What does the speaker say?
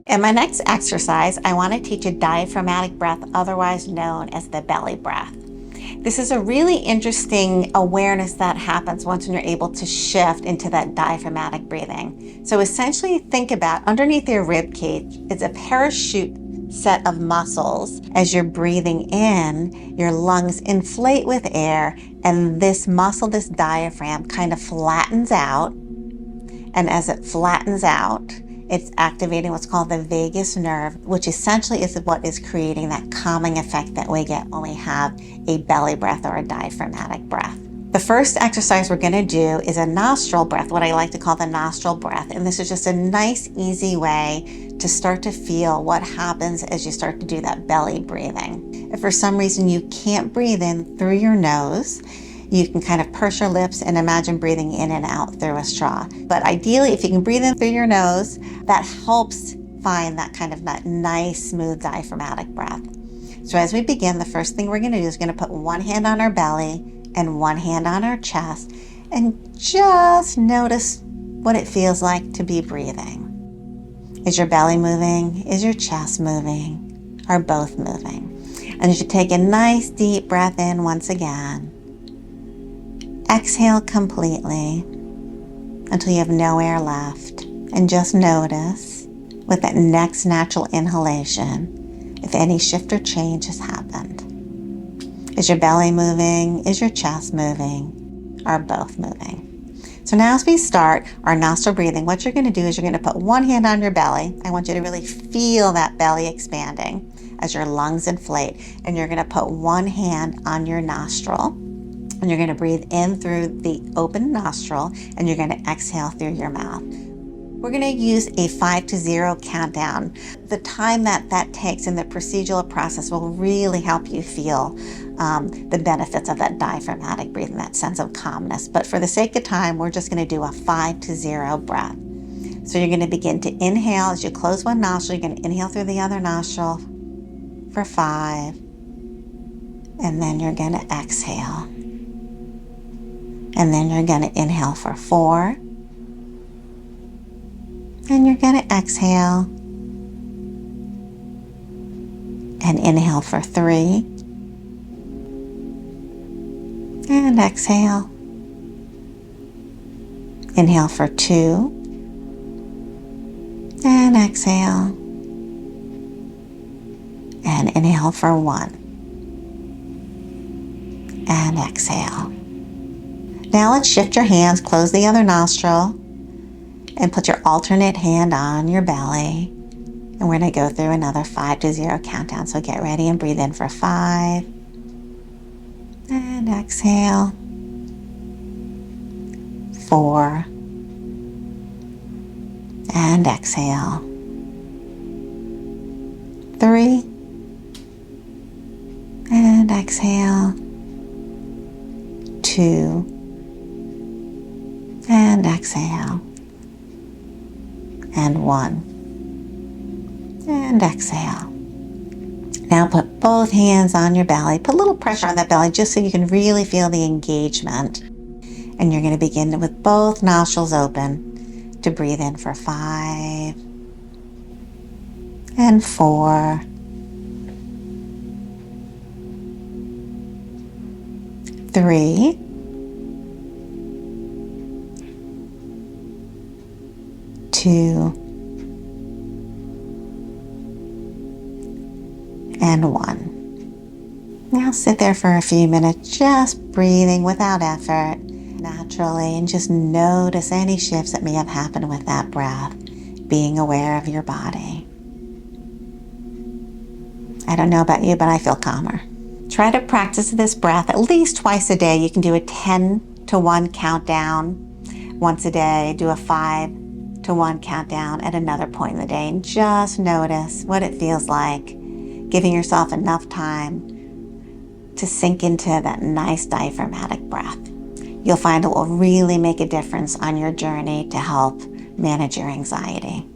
In my next exercise, I want to teach a diaphragmatic breath, otherwise known as the belly breath. This is a really interesting awareness that happens once you're able to shift into that diaphragmatic breathing. So essentially think about underneath your rib cage, it's a parachute set of muscles. As you're breathing in, your lungs inflate with air, and this muscle, this diaphragm, kind of flattens out. And as it flattens out, it's activating what's called the vagus nerve, which essentially is what is creating that calming effect that we get when we have a belly breath or a diaphragmatic breath. The first exercise we're going to do is a nostril breath, what I like to call the nostril breath. And this is just a nice, easy way to start to feel what happens as you start to do that belly breathing. If for some reason you can't breathe in through your nose, you can kind of purse your lips and imagine breathing in and out through a straw. But ideally, if you can breathe in through your nose, that helps find that kind of that nice, smooth diaphragmatic breath. So as we begin, the first thing we're going to do is going to put one hand on our belly and one hand on our chest and just notice what it feels like to be breathing. Is your belly moving? Is your chest moving? Are both moving? And as you take a nice deep breath in once again, exhale completely until you have no air left, and just notice with that next natural inhalation if any shift or change has happened. Is your belly moving? Is your chest moving? Are both moving? So now as we start our nostril breathing, what you're going to do is you're going to put one hand on your belly. I want you to really feel that belly expanding as your lungs inflate, and you're going to put one hand on your nostril. And you're going to breathe in through the open nostril, and you're going to exhale through your mouth. We're going to use a 5 to 0 countdown. The time that takes in the procedural process will really help you feel the benefits of that diaphragmatic breathing, that sense of calmness. But for the sake of time, we're just going to do a 5 to 0 breath. So you're going to begin to inhale. As you close one nostril, you're going to inhale through the other nostril for 5. And then you're going to exhale. And then you're going to inhale for 4. And you're going to exhale. And inhale for 3. And exhale. Inhale for 2. And exhale. And inhale for 1. And exhale. Now let's shift your hands, close the other nostril, and put your alternate hand on your belly. And we're going to go through another 5 to 0 countdown. So get ready and breathe in for 5. And exhale. 4. And exhale. 3. And exhale. 2. And exhale. And 1. And exhale. Now put both hands on your belly. Put a little pressure on that belly just so you can really feel the engagement. And you're going to begin with both nostrils open to breathe in for 5. And 4. 3. 2. And 1. Now sit there for a few minutes, just breathing without effort, naturally, and just notice any shifts that may have happened with that breath, being aware of your body. I don't know about you, but I feel calmer. Try to practice this breath at least twice a day. You can do a 10 to 1 countdown once a day, do a 5 to 1 countdown at another point in the day, and just notice what it feels like, giving yourself enough time to sink into that nice diaphragmatic breath. You'll find it will really make a difference on your journey to help manage your anxiety.